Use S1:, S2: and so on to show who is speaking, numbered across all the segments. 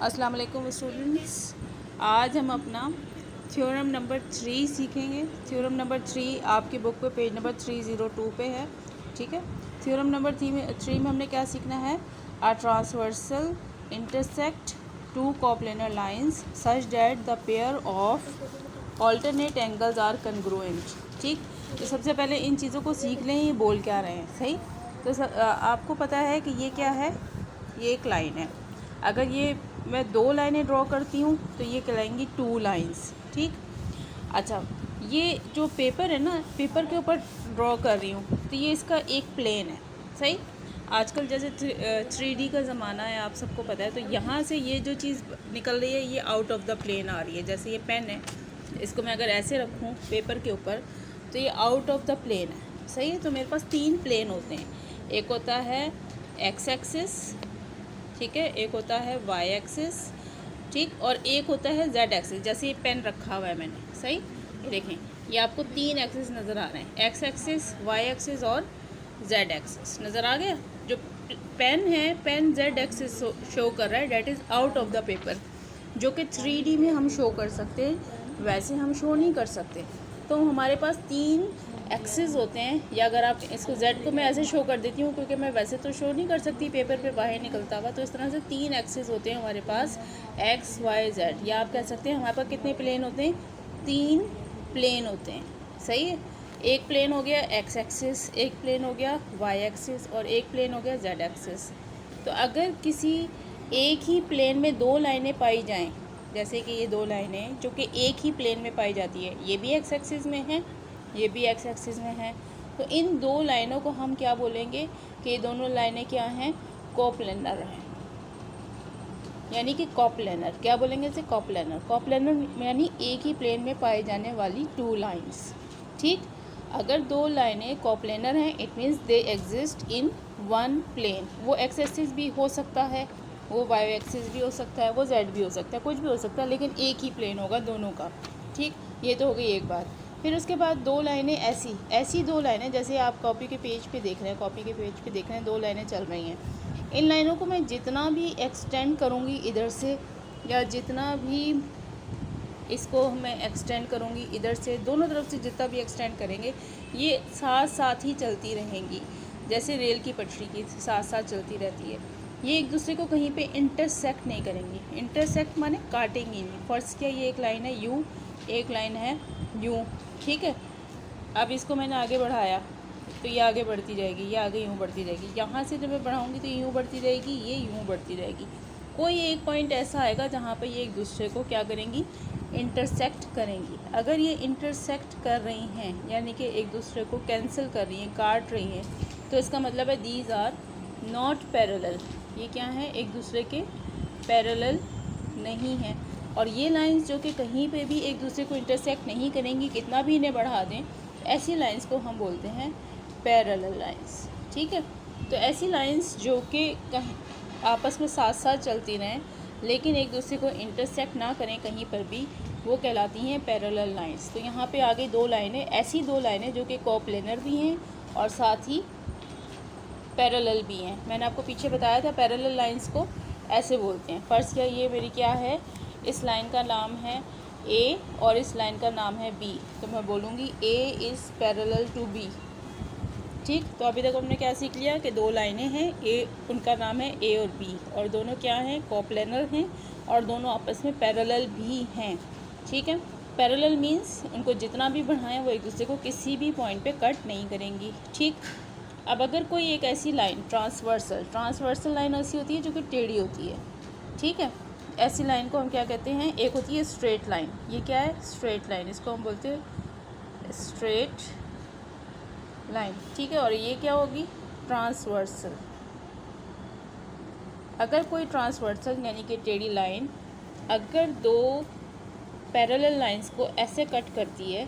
S1: अस्सलाम वालेकुम स्टूडेंट्स। आज हम अपना थ्योरम नंबर 3 सीखेंगे। थ्योरम नंबर 3 आपकी बुक पे पेज नंबर 302 पे है। ठीक है। थ्योरम नंबर 3 में हमने क्या सीखना है? A transversal intersect two coplanar lines such that the pair of alternate angles are congruent. ठीक। तो सबसे पहले इन चीज़ों को सीख लें, ये बोल क्या रहे हैं। सही। तो आपको पता है कि ये क्या है? ये एक लाइन है। अगर ये मैं 2 लाइनें ड्रॉ करती हूँ तो ये कहलाएंगी 2 लाइंस। ठीक। अच्छा, ये जो पेपर है ना, पेपर के ऊपर ड्रॉ कर रही हूँ तो ये इसका एक प्लेन है। सही। आजकल जैसे 3D का ज़माना है, आप सबको पता है। तो यहाँ से ये जो चीज़ निकल रही है ये आउट ऑफ द प्लेन आ रही है। जैसे ये पेन है, इसको मैं अगर ऐसे रखूँ पेपर के ऊपर तो ये आउट ऑफ द प्लेन है। सही है। तो मेरे पास 3 प्लेन होते हैं। एक होता है एक्स एक्सिस, ठीक है, एक होता है वाई एक्सिस, ठीक, और एक होता है जेड एक्सिस। जैसे ये पेन रखा हुआ है मैंने। सही। देखें, ये आपको 3 एक्सिस नज़र आ रहे हैं, एक्स एक्सिस, वाई एक्सिस और जेड एक्सिस। नज़र आ गया? जो पेन है, पेन जेड एक्सिस शो कर रहा है, that is out of the paper. जो कि 3D में हम शो कर सकते हैं, वैसे हम शो नहीं कर सकते। तो हमारे पास 3 एक्सिस होते हैं। या अगर आप इसको जेड को मैं ऐसे शो कर देती हूँ, क्योंकि मैं वैसे तो शो नहीं कर सकती, पेपर पे बाहर निकलता हुआ। तो इस तरह से 3 एक्सिस होते हैं हमारे पास, एक्स वाई जेड। या आप कह सकते हैं हमारे पास कितने प्लेन होते हैं? 3 प्लेन होते हैं। सही है। एक प्लेन हो गया एक्स एक्सिस, एक प्लेन हो गया वाई एक्सिस और एक प्लेन हो गया जेड एक्सिस। तो अगर किसी एक ही प्लेन में 2 लाइनें पाई जाएँ, जैसे कि ये 2 लाइनें जो कि एक ही प्लेन में पाई जाती है, ये भी एक्स एक्सिस में है, ये भी एक्स एक्सिस में है, तो इन 2 लाइनों को हम क्या बोलेंगे कि ये दोनों लाइनें क्या हैं? कोप्लेनर हैं। यानी कि कोप्लेनर क्या बोलेंगे इसे? कोप्लेनर। कोप्लेनर यानी एक ही प्लेन में पाई जाने वाली 2 लाइन्स। ठीक। अगर 2 लाइनें कोप्लेनर हैं, it means they exist in 1 plane. वो एक्स एक्सिस भी हो सकता है, वो वाई एक्सिस भी हो सकता है, वो जेड भी हो सकता है, कुछ भी हो सकता है, लेकिन एक ही प्लेन होगा दोनों का। ठीक। ये तो हो गई एक बात। फिर उसके बाद 2 लाइनें ऐसी 2 लाइनें, जैसे आप कॉपी के पेज पे देख रहे हैं, कॉपी के पेज पे देख रहे हैं 2 लाइनें चल रही हैं। इन लाइनों को मैं जितना भी एक्सटेंड करूँगी इधर से, या जितना भी इसको मैं एक्सटेंड करूँगी इधर से, दोनों तरफ से जितना भी एक्सटेंड करेंगे, ये साथ साथ ही चलती रहेंगी। जैसे रेल की पटरी की साथ साथ चलती रहती है। ये एक दूसरे को कहीं पे इंटरसेक्ट नहीं करेंगी। इंटरसेक्ट माने काटेंगी नहीं। फर्स्ट क्या, ये एक लाइन है यू, एक लाइन है यू। ठीक है। अब इसको मैंने आगे बढ़ाया तो ये आगे बढ़ती जाएगी, ये आगे यूँ बढ़ती जाएगी। यहाँ से जब मैं बढ़ाऊँगी तो यूँ बढ़ती रहेगी, ये यूँ बढ़ती रहेगी। कोई एक पॉइंट ऐसा आएगा जहाँ पर ये एक दूसरे को क्या करेंगी? इंटरसेक्ट करेंगी। अगर ये इंटरसेक्ट कर रही हैं, यानी कि एक दूसरे को कैंसिल कर रही हैं, काट रही हैं, तो इसका मतलब है दीज आर नॉट पैरेलल। ये क्या है? एक दूसरे के पैरेलल नहीं हैं। और ये लाइंस जो कि कहीं पे भी एक दूसरे को इंटरसेक्ट नहीं करेंगी, कितना भी इन्हें बढ़ा दें, ऐसी लाइंस को हम बोलते हैं पैरेलल लाइंस। ठीक है। तो ऐसी लाइंस जो कि आपस में साथ साथ चलती रहें लेकिन एक दूसरे को इंटरसेक्ट ना करें कहीं पर भी, वो कहलाती हैं पैरेलल लाइंस। तो यहाँ पे आगे 2 लाइनें, ऐसी 2 लाइनें जो कि कोप्लेनर भी हैं और साथ ही पैरेलल भी हैं। मैंने आपको पीछे बताया था पैरेलल लाइंस को ऐसे बोलते हैं। फर्स्ट क्या, ये मेरी क्या है? इस लाइन का नाम है ए और इस लाइन का नाम है बी। तो मैं बोलूँगी A is parallel to B. ठीक। तो अभी तक हमने क्या सीख लिया कि 2 लाइनें हैं, ए उनका नाम है ए और बी, और दोनों क्या हैं? कोप्लेनर हैं और दोनों आपस में पैरेलल भी हैं। ठीक है। पैरेलल मीन्स उनको जितना भी बढ़ाएं वो एक दूसरे को किसी भी पॉइंट पे कट नहीं करेंगी। ठीक। अब अगर कोई एक ऐसी लाइन ट्रांसवर्सल लाइन ऐसी होती है जो कि टेढ़ी होती है। ठीक है। ऐसी लाइन को हम क्या कहते हैं? एक होती है स्ट्रेट लाइन। ये क्या है? Straight line. इसको हम बोलते हैं स्ट्रेट लाइन। ठीक है। और ये क्या होगी? ट्रांसवर्सल। अगर कोई ट्रांसवर्सल यानी कि टेढ़ी लाइन अगर 2 पैरेलल लाइंस को ऐसे कट करती है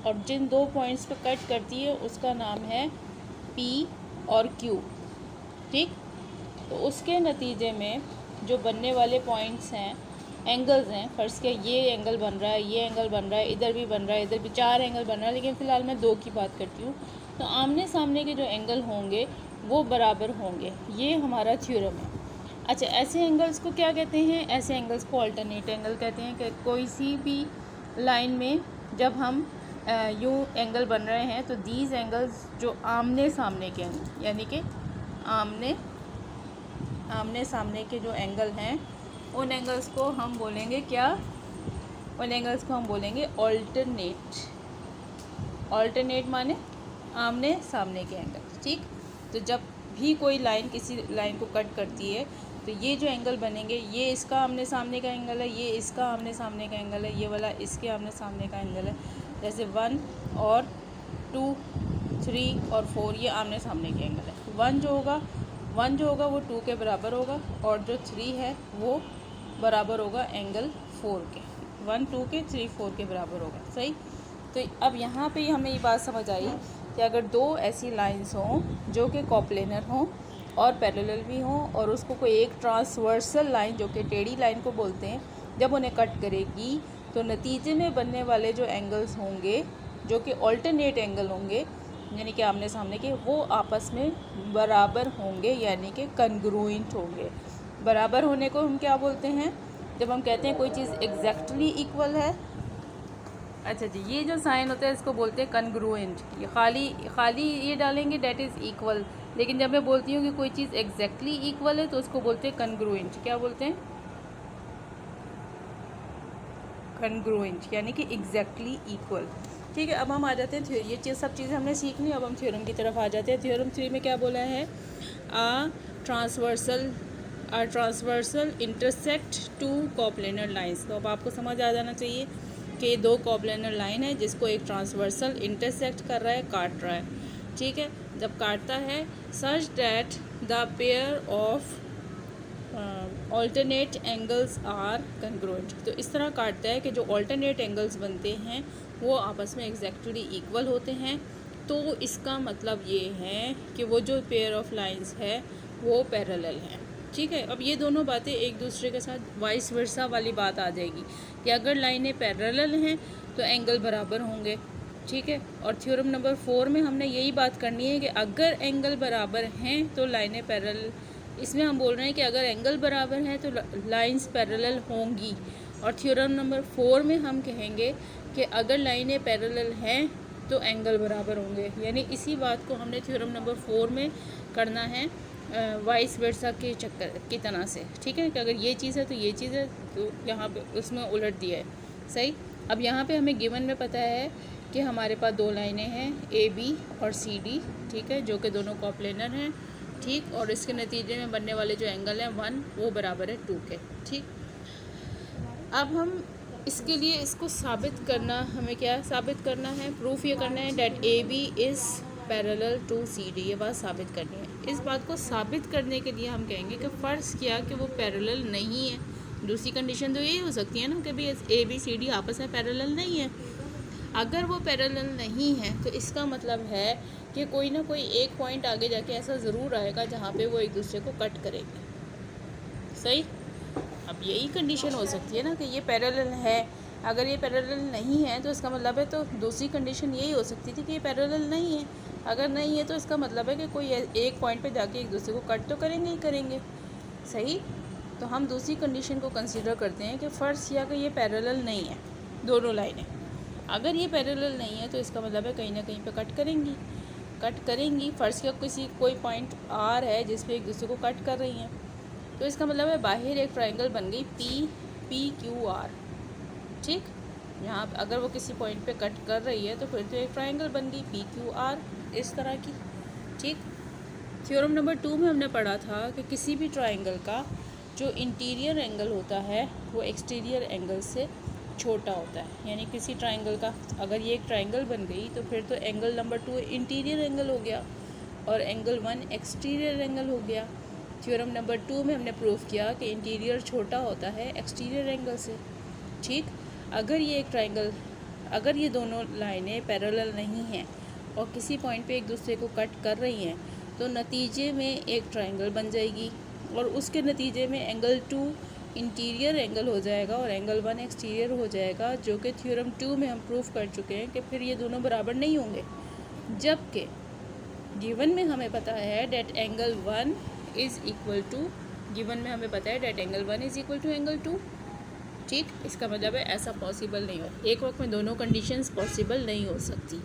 S1: और जिन 2 पॉइंट्स पे कट करती है उसका नाम है P और Q। ठीक। तो उसके नतीजे में जो बनने वाले पॉइंट्स हैं, एंगल्स हैं, फर्स्ट क्या, ये एंगल बन रहा है, ये एंगल बन रहा है, इधर भी बन रहा है, इधर भी 4 एंगल बन रहा है, लेकिन फ़िलहाल मैं 2 की बात करती हूँ। तो आमने सामने के जो एंगल होंगे वो बराबर होंगे। ये हमारा थ्योरम है। अच्छा, ऐसे एंगल्स को क्या कहते हैं? ऐसे एंगल्स को अल्टरनेट एंगल कहते हैं कि कोई सी भी लाइन में जब हम यूँ एंगल बन रहे हैं तो दीज एंगल्स जो आमने सामने के हैं, यानी कि आमने सामने के जो एंगल हैं उन एंगल्स को हम बोलेंगे क्या? उन एंगल्स को हम बोलेंगे ऑल्टरनेट। ऑल्टरनेट माने आमने सामने के एंगल, ठीक। तो जब भी कोई लाइन किसी लाइन को कट करती है तो ये जो एंगल बनेंगे, ये इसका आमने सामने का एंगल है, ये इसका आमने सामने का एंगल है, ये वाला इसके आमने सामने का एंगल है। जैसे 1 और 2, 3 और 4 ये आमने सामने के एंगल है। 1 जो होगा वो 2 के बराबर होगा और जो 3 है वो बराबर होगा एंगल 4 के। 1 2 के, 3 4 के बराबर होगा, सही। तो अब यहाँ पे हमें ये बात समझ आई कि अगर दो ऐसी लाइंस हों जो कि कोप्लेनर हों और पैरेलल भी हों और उसको कोई एक ट्रांसवर्सल लाइन जो कि टेढ़ी लाइन को बोलते हैं, जब उन्हें कट करेगी तो नतीजे में बनने वाले जो एंगल्स होंगे जो कि ऑल्टरनेट एंगल होंगे, यानी कि आमने सामने के, वो आपस में बराबर होंगे, यानी कि कन्ग्रुएंट होंगे। बराबर होने को हम क्या बोलते हैं? जब हम कहते हैं कोई चीज़ एग्जैक्टली इक्वल है। अच्छा जी, ये जो साइन होता है इसको बोलते हैं कन्ग्रुएंट। ये खाली ये डालेंगे डेट इज़ इक्वल, लेकिन जब मैं बोलती हूँ कि कोई चीज़ एग्जैक्टली इक्वल है तो उसको बोलते हैं कन्ग्रुएंट। क्या बोलते हैं? कन्ग्रुएंट, यानी कि एग्जैक्टली इक्वल, ठीक है। अब हम आ जाते हैं थ्योरी। ये सब चीज़ें हमने सीख ली, अब हम थ्योरम की तरफ आ जाते हैं। थ्योरम 3 में क्या बोला है? Transversal intersect two coplanar lines. तो अब आपको समझ आ जाना चाहिए कि दो कोप्लेनर लाइन है जिसको एक ट्रांसवर्सल इंटरसेक्ट कर रहा है, काट रहा है, ठीक है। जब काटता है such that the pair of alternate angles are congruent. तो इस तरह काटता है कि जो ऑल्टरनेट एंगल्स बनते हैं वो आपस में एग्जैक्टली इक्वल होते हैं। तो इसका मतलब ये है कि वो जो पेयर ऑफ लाइंस है वो पैरेलल हैं, ठीक है। अब ये दोनों बातें एक दूसरे के साथ वाइस वर्सा वाली बात आ जाएगी कि अगर लाइनें पैरेलल हैं तो एंगल बराबर होंगे, ठीक है। और थ्योरम नंबर 4 में हमने यही बात करनी है कि अगर एंगल बराबर हैं तो लाइनें पैरेलल। इसमें हम बोल रहे हैं कि अगर एंगल बराबर हैं तो लाइंस पैरेलल होंगी। और थ्योरम नंबर 4 में हम कहेंगे कि अगर लाइनें पैरेलल हैं तो एंगल बराबर होंगे। यानी इसी बात को हमने थ्योरम नंबर 4 में करना है वाइस वर्सा के चक्कर की तरह से, ठीक है। कि अगर ये चीज़ है तो ये चीज़ है, तो यहाँ पे उसमें उलट दिया है, सही। अब यहाँ पे हमें गिवन में पता है कि हमारे पास दो लाइनें हैं AB और CD, ठीक है, जो कि दोनों कोप्लेनर हैं, ठीक। और इसके नतीजे में बनने वाले जो एंगल हैं 1 वो बराबर है 2 के, ठीक। अब हम इसके लिए इसको साबित करना, हमें क्या साबित करना है? प्रूफ ये करना है that AB is parallel to CD। ये बात साबित करनी है। इस बात को साबित करने के लिए हम कहेंगे कि फ़र्ज़ किया कि वो पैरेलल नहीं है। दूसरी कंडीशन तो यही हो सकती है ना कि भाई ABCD आपस में पैरेलल नहीं है। अगर वो पैरेलल नहीं है तो इसका मतलब है कि कोई ना कोई एक पॉइंट आगे जाके ऐसा ज़रूर आएगा जहाँ पे वो एक दूसरे को कट करेंगे, सही। अब यही कंडीशन हो सकती है ना कि ये पैरेलल है। अगर ये पैरेलल नहीं है तो इसका मतलब है, तो दूसरी कंडीशन यही हो सकती थी कि ये पैरेलल नहीं है। अगर नहीं है तो इसका मतलब है कि कोई एक पॉइंट पे जाके एक दूसरे को कट तो करेंगे ही करेंगे, सही। तो हम दूसरी कंडीशन को कंसीडर करते हैं कि फ़र्ज़ किया कि ये पैरेलल नहीं है दोनों लाइनें। अगर ये पैरेलल नहीं है तो इसका मतलब है कहीं ना कहीं पे कट करेंगी। फ़र्ज़ किया कोई पॉइंट R है जिस पे एक दूसरे को कट कर रही हैं, तो इसका मतलब है बाहर एक ट्रायंगल बन गई PQR, ठीक। यहाँ अगर वो किसी पॉइंट पे कट कर रही है तो फिर तो एक ट्रायंगल बन गई PQR इस तरह की, ठीक। थ्योरम नंबर 2 में हमने पढ़ा था कि किसी भी ट्रायंगल का जो इंटीरियर एंगल होता है वो एक्सटीरियर एंगल से छोटा होता है। यानी किसी ट्रायंगल का, अगर ये एक ट्रायंगल बन गई तो फिर तो एंगल नंबर 2 इंटीरियर एंगल हो गया और एंगल 1 एक्सटीरियर एंगल हो गया। थ्योरम नंबर 2 में हमने प्रूव किया कि इंटीरियर छोटा होता है एक्सटीरियर एंगल से, ठीक। अगर ये दोनों लाइनें पैरेलल नहीं हैं और किसी पॉइंट पे एक दूसरे को कट कर रही हैं तो नतीजे में एक ट्रायंगल बन जाएगी और उसके नतीजे में एंगल 2 इंटीरियर एंगल हो जाएगा और एंगल 1 एक्सटीरियर हो जाएगा, जो कि थ्योरम 2 में हम प्रूफ कर चुके हैं कि फिर ये दोनों बराबर नहीं होंगे। जबकि गिवन में हमें पता है that angle 1 is equal to given में हमें पता है that angle 1 is equal to angle 2, ठीक। इसका मतलब है ऐसा पॉसिबल नहीं हो, एक वक्त में दोनों कंडीशंस पॉसिबल नहीं हो सकती,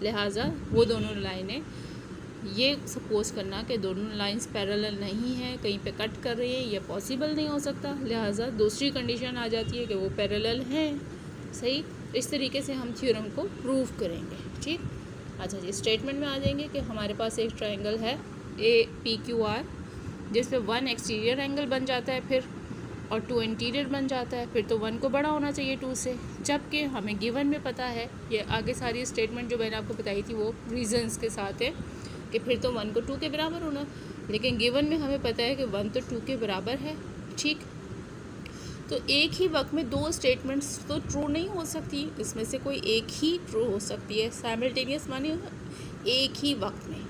S1: लिहाजा वो दोनों लाइनें, ये सपोज़ करना कि दोनों लाइंस पैरेलल नहीं है, कहीं पे कट कर रही है, ये पॉसिबल नहीं हो सकता, लिहाजा दूसरी कंडीशन आ जाती है कि वो पैरेलल हैं, सही। इस तरीके से हम थ्योरम को प्रूव करेंगे, ठीक। अच्छा जी, स्टेटमेंट में आ जाएंगे कि हमारे पास एक ट्रायंगल है APQR, जिस पे 1 एक्सटीरियर एंगल बन जाता है फिर, और 2 इंटीरियर बन जाता है, फिर तो 1 को बड़ा होना चाहिए 2 से, जबकि हमें गिवन में पता है, ये आगे सारी स्टेटमेंट जो मैंने आपको बताई थी वो रीजंस के साथ है कि फिर तो 1 को 2 के बराबर होना, लेकिन गिवन में हमें पता है कि 1 तो 2 के बराबर है, ठीक। तो एक ही वक्त में दो स्टेटमेंट्स तो ट्रू नहीं हो सकती, इसमें से कोई एक ही ट्रू हो सकती है। साइमल्टेनियस माने एक ही वक्त में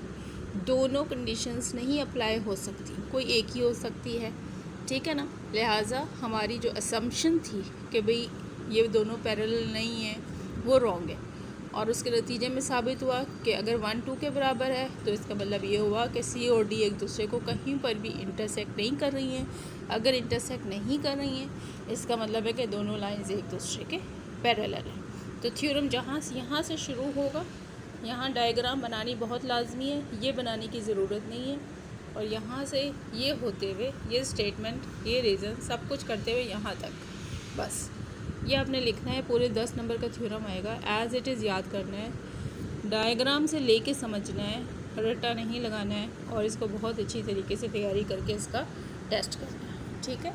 S1: दोनों कंडीशंस नहीं अप्लाई हो सकती, कोई एक ही हो सकती है, ठीक है ना। लिहाजा हमारी जो असम्पशन थी कि भाई ये दोनों पैरेलल नहीं है, वो रॉन्ग है, और उसके नतीजे में साबित हुआ कि अगर 1 2 के बराबर है तो इसका मतलब ये हुआ कि सी और डी एक दूसरे को कहीं पर भी इंटरसेक्ट नहीं कर रही हैं। अगर इंटरसेक्ट नहीं कर रही हैं इसका मतलब है कि दोनों लाइंस एक दूसरे के पैरेलल हैं। तो थ्योरम यहाँ से शुरू होगा, यहाँ डायग्राम बनानी बहुत लाजमी है, ये बनाने की ज़रूरत नहीं है, और यहाँ से ये होते हुए ये स्टेटमेंट, ये रीज़न, सब कुछ करते हुए यहाँ तक, बस ये आपने लिखना है। पूरे 10 नंबर का थ्योरम आएगा, एज़ इट इज़ याद करना है, डायग्राम से लेके समझना है, रट्टा नहीं लगाना है, और इसको बहुत अच्छी तरीके से तैयारी करके इसका टेस्ट करना है, ठीक है।